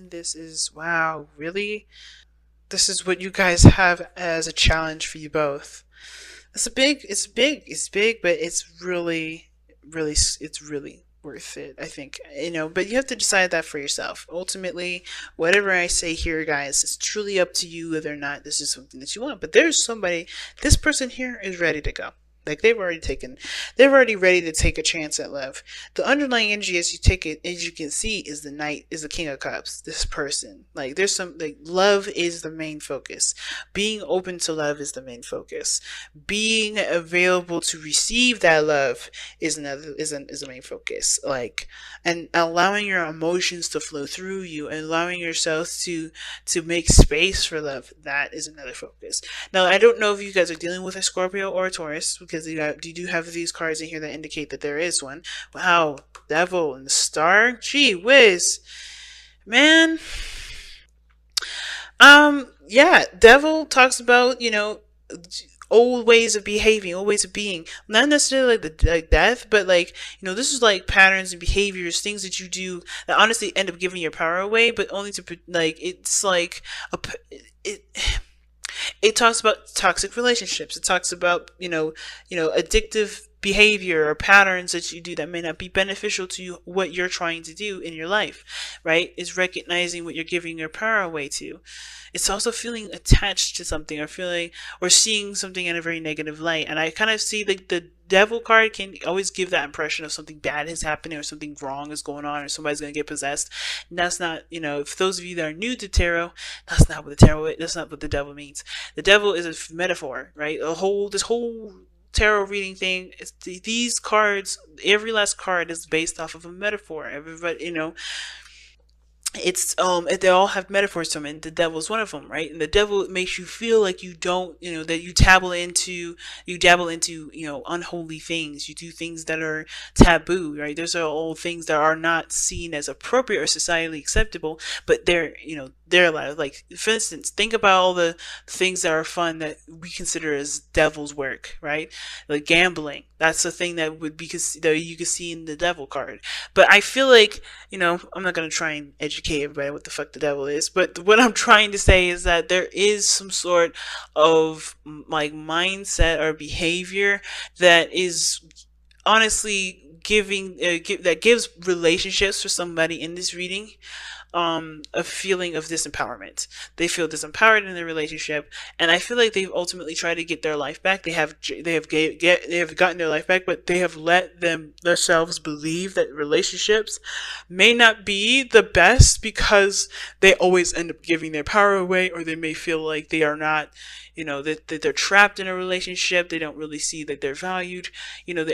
And this is, wow, really? This is what you guys have as a challenge for you both. It's big, but it's really worth it, I think. But you have to decide that for yourself. Ultimately, whatever I say here, guys, it's truly up to you whether or not this is something that you want. But this person here is ready to go. Like they're already ready to take a chance at love. The underlying energy, as you take it, as you can see, is the King of Cups. This person, like, there's some, like, love is the main focus. Being open to love is the main focus. Being available to receive that love is a main focus. Like, and allowing your emotions to flow through you, and allowing yourself to make space for love. That is another focus. Now, I don't know if you guys are dealing with a Scorpio or a Taurus, because you do have these cards in here that indicate that there is one. Wow, Devil and the Star. Gee whiz. Man. Yeah, Devil talks about, old ways of behaving, old ways of being. Not necessarily like death, but, like, this is like patterns and behaviors, things that you do that honestly end up giving your power away, but only to, like, it's like it it talks about toxic relationships. It talks about, addictive behavior or patterns that you do that may not be beneficial to you, what you're trying to do in your life, right? It's recognizing what you're giving your power away to. It's also feeling attached to something, or seeing something in a very negative light. And I kind of see, like, the Devil card can always give that impression of something bad is happening, or something wrong is going on, or somebody's going to get possessed. And that's not, if those of you that are new to tarot, that's not what the Devil means. The Devil is a metaphor, right? This whole tarot reading thing, these cards, every last card is based off of a metaphor. Everybody, they all have metaphors to them, and the Devil's one of them, right? And the Devil makes you feel like you don't, that you dabble into unholy things. You do things that are taboo, right? Those are all things that are not seen as appropriate or societally acceptable, but they're allowed. Like, for instance, think about all the things that are fun that we consider as Devil's work, right? Like gambling. That's the thing that that you could see in the Devil card. But I feel like, I'm not gonna try and educate everybody what the fuck the Devil is, but what I'm trying to say is that there is some sort of, like, mindset or behavior that is honestly that gives relationships for somebody in this reading a feeling of disempowerment. They feel disempowered in their relationship, and I feel like they've ultimately tried to get their life back. They have gotten their life back, but they have let themselves believe that relationships may not be the best, because they always end up giving their power away, or they may feel like they are not, that they're trapped in a relationship. They don't really see that they're valued,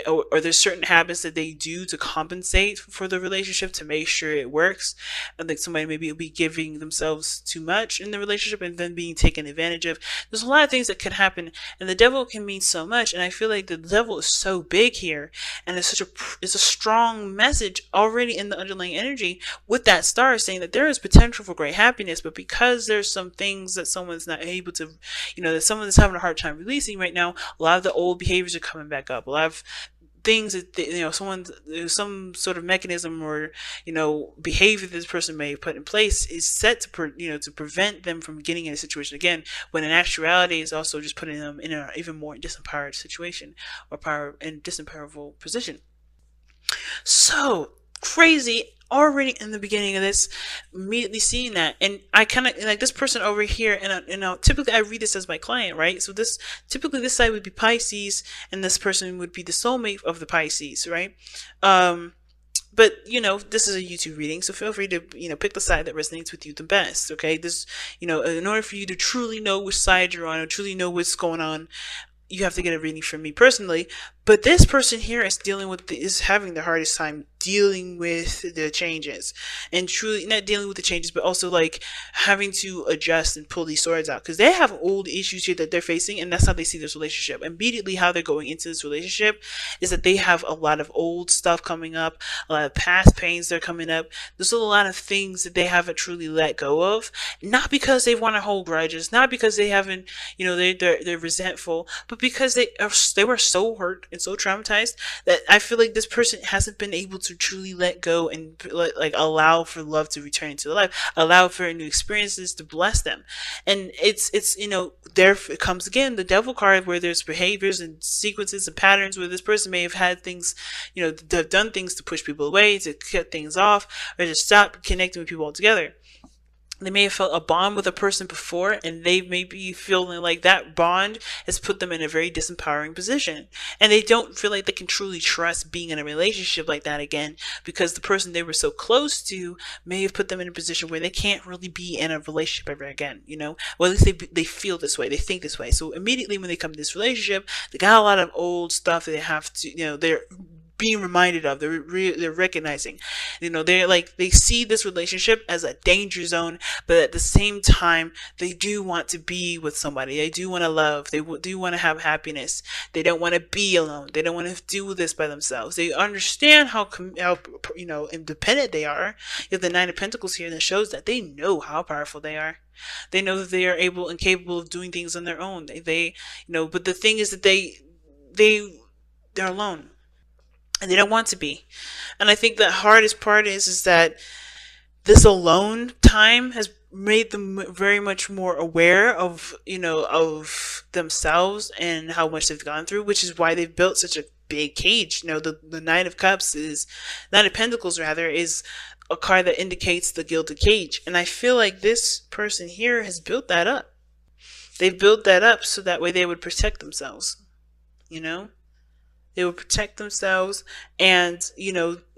or there's certain habits that they do to compensate for the relationship to make sure it works. And like, somebody maybe will be giving themselves too much in the relationship and then being taken advantage of. There's a lot of things that could happen, and the Devil can mean so much. And I feel like the Devil is so big here, and it's a strong message already in the underlying energy, with that Star saying that there is potential for great happiness, but because there's some things that someone's not able to, that someone is having a hard time releasing right now, a lot of the old behaviors are coming back up. A lot of things that some sort of mechanism or behavior this person may have put in place is set to prevent them from getting in a situation again, when in actuality is also just putting them in an even more disempowered situation, or disempowerable position. So crazy already in the beginning of this, immediately seeing that. And I kind of like this person over here, and typically I read this as my client, right? So typically this side would be Pisces, and this person would be the soulmate of the Pisces, right? But this is a YouTube reading, so feel free to pick the side that resonates with you the best. Okay, in order for you to truly know which side you're on, or truly know what's going on, you have to get a reading from me personally. But this person here is having the hardest time dealing with the changes, and truly not dealing with the changes, but also like having to adjust and pull these swords out, because they have old issues here that they're facing, and that's how they see this relationship. Immediately how they're going into this relationship is that they have a lot of old stuff coming up, a lot of past pains that are coming up. There's a lot of things that they haven't truly let go of, not because they want to hold grudges, not because they haven't, they're resentful, but because they were so hurt and so traumatized that I feel like this person hasn't been able to truly let go and like allow for love to return into their life, allow for new experiences to bless them. And it's there it comes again, the devil card, where there's behaviors and sequences and patterns where this person may have had things, have done things to push people away, to cut things off, or to stop connecting with people altogether. They may have felt a bond with a person before, and they may be feeling like that bond has put them in a very disempowering position. And they don't feel like they can truly trust being in a relationship like that again, because the person they were so close to may have put them in a position where they can't really be in a relationship ever again, Well, at least they feel this way, they think this way. So immediately when they come to this relationship, they got a lot of old stuff that they have to, they're being reminded of, they're recognizing, they're like, they see this relationship as a danger zone, but at the same time they do want to be with somebody, they do want to love, they do want to have happiness, they don't want to be alone, they don't want to do this by themselves. They understand how independent they are. You have the Nine of Pentacles here, that shows that they know how powerful they are. They know that they are able and capable of doing things on their own. But the thing is that they're alone, and they don't want to be. And I think the hardest part is that this alone time has made them very much more aware of themselves and how much they've gone through, which is why they've built such a big cage. The Nine of Pentacles rather, is a card that indicates the gilded cage. And I feel like this person here has built that up. They've built that up so that way they would protect themselves, They would protect themselves, and,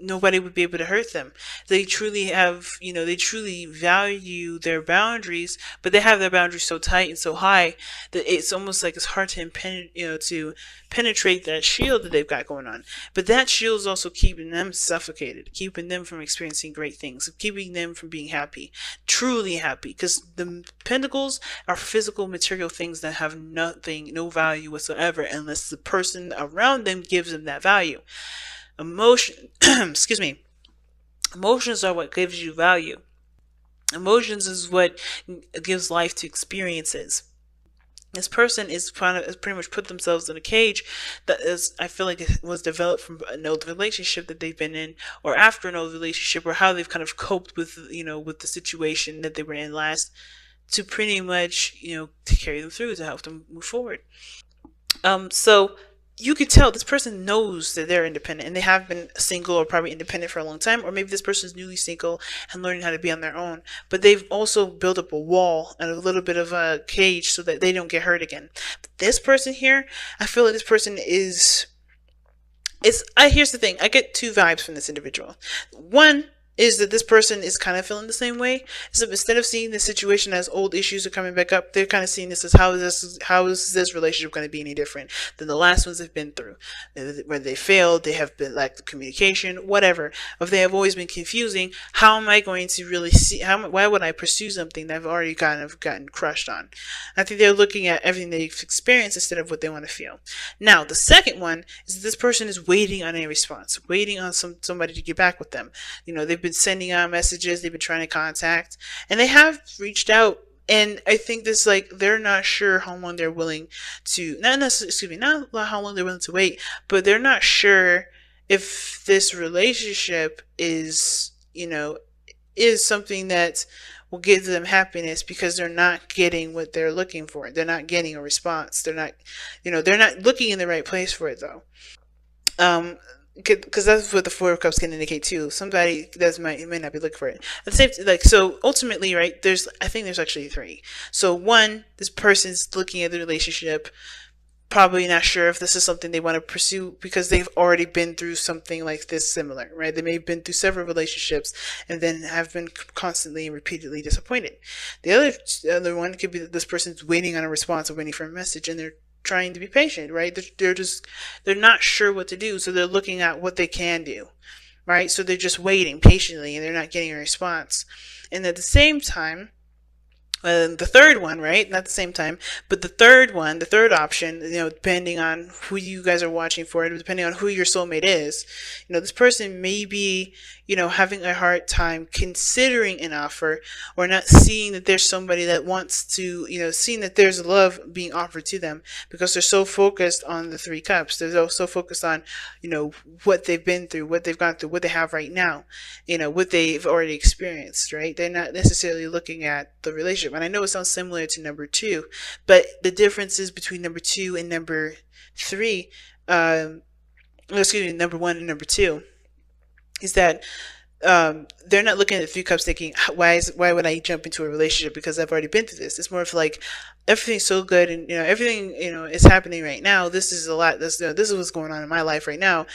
nobody would be able to hurt them. They truly they truly value their boundaries, but they have their boundaries so tight and so high that it's almost like it's hard to penetrate that shield that they've got going on. But that shield is also keeping them suffocated, keeping them from experiencing great things, keeping them from being happy, truly happy, because the pentacles are physical, material things that have no value whatsoever unless the person around them gives them that value. Excuse me. Emotions are what gives you value. Emotions is what gives life to experiences. This person is pretty much put themselves in a cage that is, I feel like, it was developed from an old relationship that they've been in, or after an old relationship, or how they've kind of coped with, with the situation that they were in last, to pretty much, to carry them through, to help them move forward. So you could tell this person knows that they're independent, and they have been single or probably independent for a long time, or maybe this person is newly single and learning how to be on their own, but they've also built up a wall and a little bit of a cage so that they don't get hurt again. But this person here, I feel like this person here's the thing, I get two vibes from this individual. One is that this person is kind of feeling the same way. So instead of seeing this situation as old issues are coming back up, they're kind of seeing this as how is this relationship going to be any different than the last ones they've been through? Whether they failed, they have been lacked communication, whatever. If they have always been confusing, how am I going to really see? Why would I pursue something that I've already kind of gotten crushed on? I think they're looking at everything they've experienced instead of what they want to feel. Now, the second one is that this person is waiting on a response, waiting on somebody to get back with them. They've been sending out messages, they've been trying to contact, and they have reached out, and I think this, they're not sure how long they're willing to, not how long they're willing to wait, but they're not sure if this relationship is something that will give them happiness, because they're not getting what they're looking for. They're not getting a response. They're not looking in the right place for it, though. Because that's what the Four of Cups can indicate too. Somebody may not be looking for it. At the same time, so ultimately, right? I think there's actually three. So one, this person's looking at the relationship, probably not sure if this is something they want to pursue, because they've already been through something like this similar, right? They may have been through several relationships and then have been constantly and repeatedly disappointed. The other one could be that this person's waiting on a response or waiting for a message, and they're trying to be patient, right? They're not sure what to do, so they're looking at what they can do, right? So they're just waiting patiently, and they're not getting a response. And at the same time, The third one, right? Not the same time, but the third one, the third option, depending on who you guys are watching for, depending on who your soulmate is, this person may be, having a hard time considering an offer, or not seeing that there's somebody that wants to, seeing that there's love being offered to them, because they're so focused on the three cups. They're so focused on, what they've been through, what they've gone through, what they have right now, what they've already experienced, right? They're not necessarily looking at the relationship. And I know it sounds similar to number two, but the differences between number two and number three, excuse me, number one and number two, is that they're not looking at the three cups thinking, why would I jump into a relationship because I've already been through this. It's more of like, everything's so good, and everything is happening right now. This is a lot. This is what's going on in my life right now.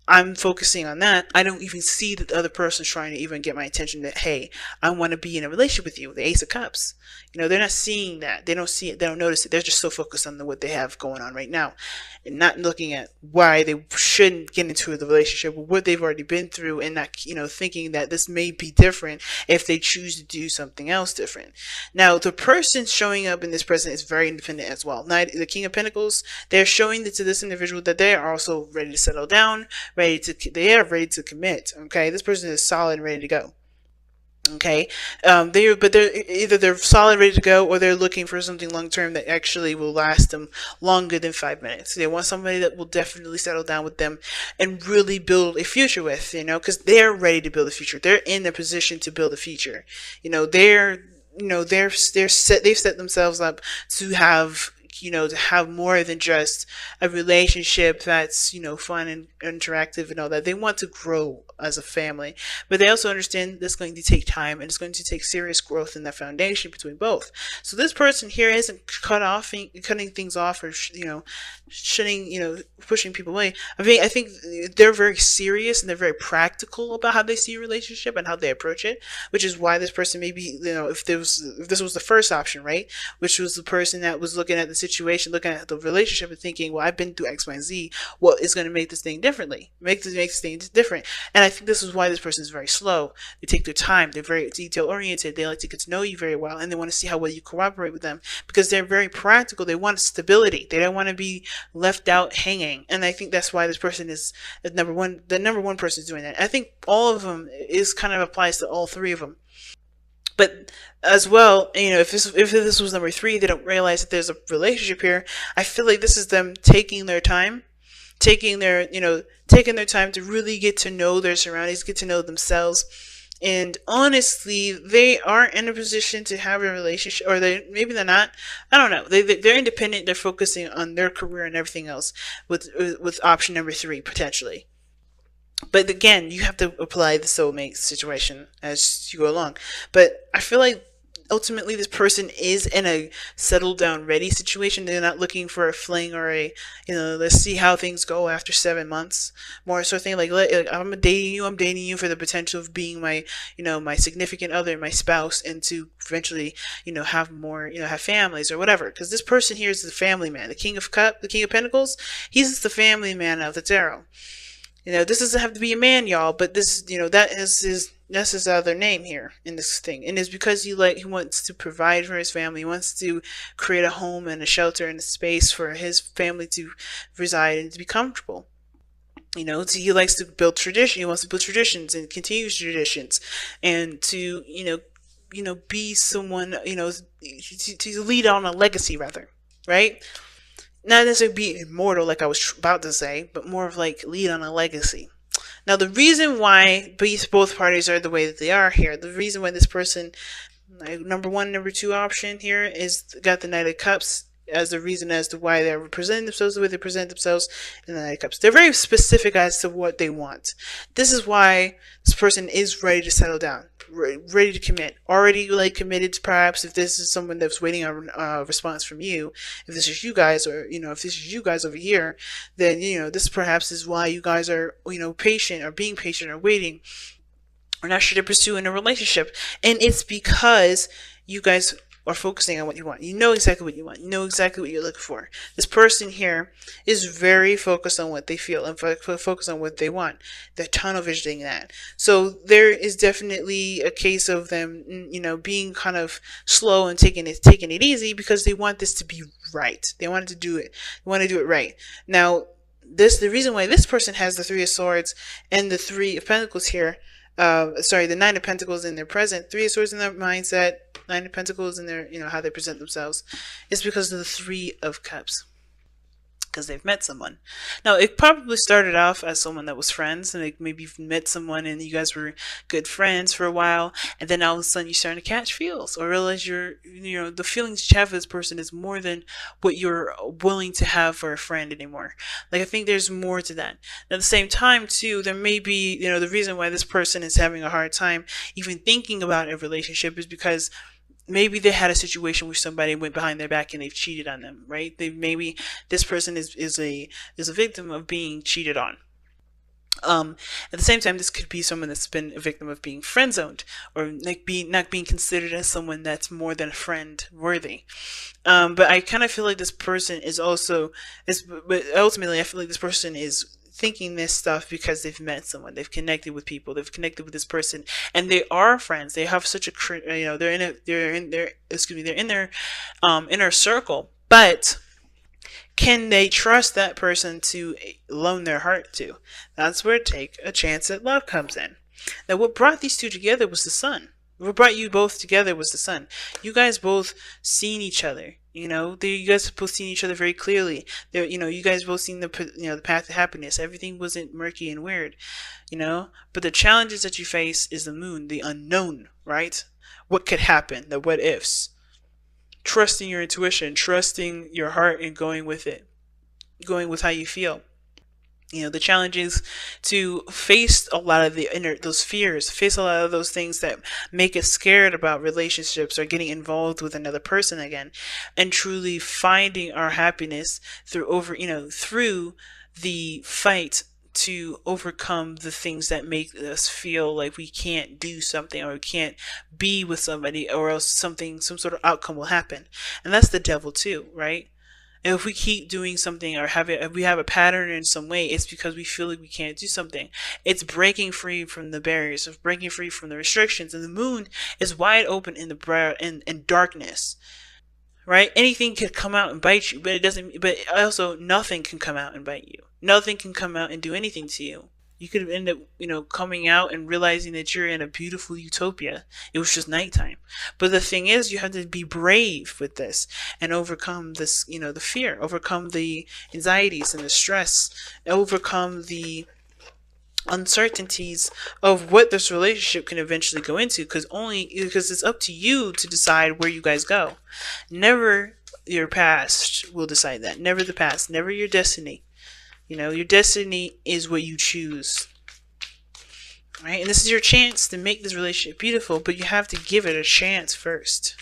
I'm focusing on that. I don't even see that the other person's trying to even get my attention that, hey, I want to be in a relationship with you. The Ace of Cups. They're not seeing that. They don't see it. They don't notice it. They're just so focused on what they have going on right now, and not looking at why they shouldn't get into the relationship, or what they've already been through, and not, thinking that this may be different if they choose to do something else different. Now, the person showing up in this present is very independent as well. Now, the King of Pentacles, they're showing to this individual that they are also ready to settle down, they are ready to commit. Okay, this person is solid and ready to go. Okay, they're solid, ready to go, or they're looking for something long term that actually will last them longer than 5 minutes. They want somebody that will definitely settle down with them and really build a future with, because they're ready to build a future. They're in the position to build a future. They've set themselves up to have more than just a relationship that's, fun and interactive and all that. They want to grow as a family, but they also understand that's going to take time, and it's going to take serious growth in that foundation between both. So this person here isn't cutting things off, or, shutting, pushing people away. I think they're very serious, and they're very practical about how they see a relationship and how they approach it, which is why this person maybe, if this was the first option, right? Which was the person that was looking at the situation, looking at the relationship and thinking, well, I've been through X, Y, and Z. What is going to make this thing differently? Make this thing different. And I think this is why this person is very slow. They take their time. They're very detail oriented. They like to get to know you very well, and they want to see how well you cooperate with them, because they're very practical. They want stability. They don't want to be left out hanging. And I think that's why this person is number one. The number one person is doing that. I think all of them is kind of applies to all three of them. But as well, if this was number three, they don't realize that there's a relationship here. I feel like this is them taking their time, taking their time to really get to know their surroundings, get to know themselves. And honestly, they aren't in a position to have a relationship, or maybe they're not. I don't know. They're independent. They're focusing on their career and everything else with option number three, potentially. But again, you have to apply the soulmate situation as you go along. But I feel like ultimately this person is in a settle down ready situation. They're not looking for a fling or let's see how things go after 7 months. More sort of thing like I'm dating you for the potential of being my, my significant other, my spouse, and to eventually, have more, have families or whatever. Because this person here is the family man, the King of Pentacles. He's the family man of the tarot. This doesn't have to be a man, y'all, but this, that's his other name here in this thing. And it's because he wants to provide for his family. He wants to create a home and a shelter and a space for his family to reside and to be comfortable. He likes to build tradition. He wants to build traditions and continue traditions, and to, be someone, to lead on a legacy, rather, right? Not necessarily be immortal, like I was about to say, but more of like lead on a legacy. Now, the reason why both parties are the way that they are here, the reason why this person, number one, number two option here, is got the Knight of Cups as the reason as to why they're presenting themselves the way they present themselves in the Knight of Cups. They're very specific as to what they want. This is why this person is ready to settle down, ready to commit, already committed, perhaps, if this is someone that's waiting on a response from you. If this is you guys, or if this is you guys over here, then this perhaps is why you guys are patient, or being patient, or waiting, or not sure to pursue in a relationship. And it's because you guys or focusing on what you want. You know exactly what you want. You know exactly what you're looking for. This person here is very focused on what they feel and focused on what they want. They're tunnel visioning that. So there is definitely a case of them, being kind of slow and taking it easy because they want this to be right. They want to do it. They want to do it right. Now, the reason why this person has the Three of Swords and the Three of Pentacles here, the Nine of Pentacles in their present, Three of Swords in their mindset, Nine of Pentacles in their, how they present themselves, is because of the Three of Cups. Because they've met someone. Now, it probably started off as someone that was friends, and like maybe you've met someone and you guys were good friends for a while, and then all of a sudden you're starting to catch feels or realize the feelings you have for this person is more than what you're willing to have for a friend anymore. Like, I think there's more to that. At the same time, too, there may be, the reason why this person is having a hard time even thinking about a relationship is because maybe they had a situation where somebody went behind their back and they've cheated on them, right? Maybe this person is a victim of being cheated on. At the same time, this could be someone that's been a victim of being friend zoned or not being considered as someone that's more than friend worthy. But I kind of feel like this person but ultimately I feel like this person is thinking this stuff because they've met someone, they've connected with people, they've connected with this person, and they are friends. They have such a, they're in their inner circle, but can they trust that person to loan their heart to? That's where Take a Chance at Love comes in. Now, what brought these two together was the sun. What brought you both together was the sun. You guys both seen each other. You guys both seen each other very clearly. You guys both seen the path to happiness. Everything wasn't murky and weird, But the challenges that you face is the moon, the unknown, right? What could happen? The what ifs. Trusting your intuition, trusting your heart, and going with it, going with how you feel. The challenge is to face a lot of those fears, face a lot of those things that make us scared about relationships or getting involved with another person again, and truly finding our happiness through the fight to overcome the things that make us feel like we can't do something or we can't be with somebody, or else some sort of outcome will happen. And that's the devil too, right? And if we keep doing something or if we have a pattern in some way, it's because we feel like we can't do something. It's breaking free from the barriers, of breaking free from the restrictions. And the moon is wide open in darkness, right? Anything can come out and bite you, but it doesn't. But also, nothing can come out and bite you. Nothing can come out and do anything to you. You could end up, coming out and realizing that you're in a beautiful utopia. It was just nighttime. But the thing is, you have to be brave with this and overcome this, the fear, overcome the anxieties and the stress, overcome the uncertainties of what this relationship can eventually go into, because it's up to you to decide where you guys go. Never your past will decide that. Never the past. Never your destiny. Your destiny is what you choose, right? And this is your chance to make this relationship beautiful, but you have to give it a chance first.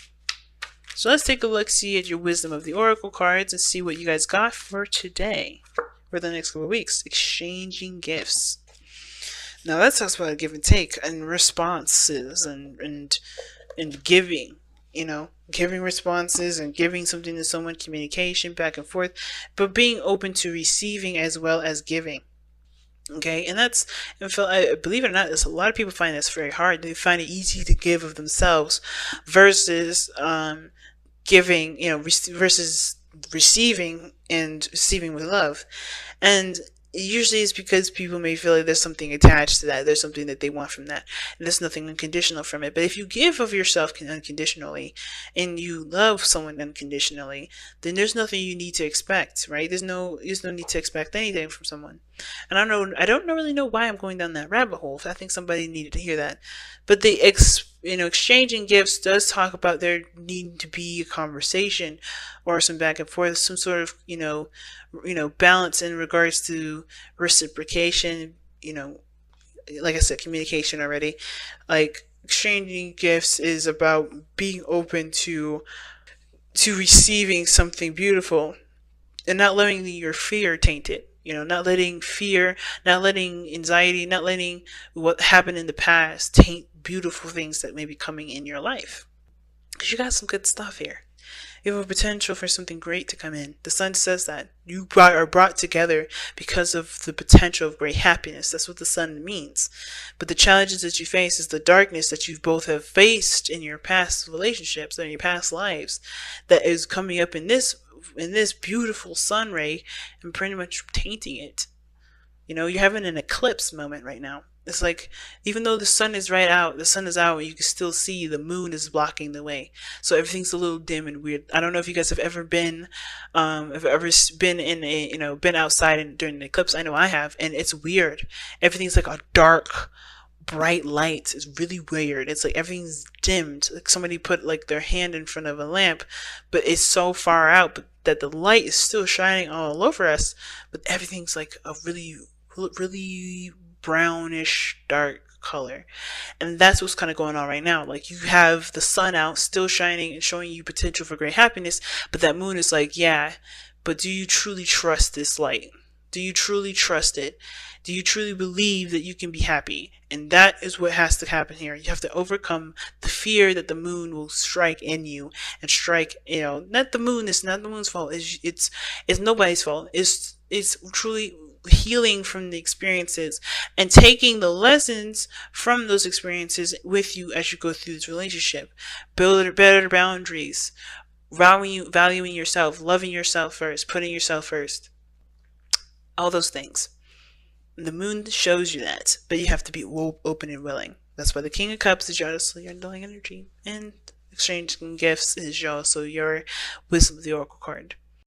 So let's take a look-see at your Wisdom of the Oracle cards and see what you guys got for today, for the next couple of weeks. Exchanging gifts. Now that talks about give and take and responses and giving. Giving responses and giving something to someone, communication back and forth, but being open to receiving as well as giving. Okay, and I believe it or not, a lot of people find this very hard. They find it easy to give of themselves versus giving, versus receiving and receiving with love. And usually it's because people may feel like there's something attached to that. There's something that they want from that. And there's nothing unconditional from it. But if you give of yourself unconditionally and you love someone unconditionally, then there's nothing you need to expect, right? There's no need to expect anything from someone. And I don't really know why I'm going down that rabbit hole. I think somebody needed to hear that. But the exchanging gifts does talk about there needing to be a conversation or some back and forth, some sort of, balance in regards to reciprocation, like I said, communication already. Like, exchanging gifts is about being open to receiving something beautiful and not letting your fear taint it. Not letting fear, not letting anxiety, not letting what happened in the past taint beautiful things that may be coming in your life. Because you got some good stuff here. You have a potential for something great to come in. The sun says that are brought together because of the potential of great happiness. That's what the sun means. But the challenges that you face is the darkness that you both have faced in your past relationships and your past lives that is coming up in this beautiful sun ray and pretty much tainting it. You know, you're having an eclipse moment right now. It's like, even though the sun is the sun is out, and you can still see the moon is blocking the way. So everything's a little dim and weird. I don't know if you guys have ever been in been outside during the eclipse. I know I have, and it's weird. Everything's like a dark, bright light. It's really weird. It's like everything's dimmed. Like somebody put like their hand in front of a lamp, but it's so far out, that the light is still shining all over us, but everything's like a really brownish dark color. And that's what's kind of going on right now. Like, you have the sun out, still shining and showing you potential for great happiness, but that moon is like, yeah, but do you truly trust this light? Do you truly trust it? Do you truly believe that you can be happy? And that is what has to happen here. You have to overcome the fear that the moon will strike in you and strike, not the moon. It's not the moon's fault. It's nobody's fault. It's truly healing from the experiences and taking the lessons from those experiences with you as you go through this relationship. Build better boundaries, valuing yourself, loving yourself first, putting yourself first, all those things. The moon shows you that, but you have to be open and willing. That's why the King of Cups is also your underlying energy, and exchanging gifts is also your Wisdom of the Oracle card.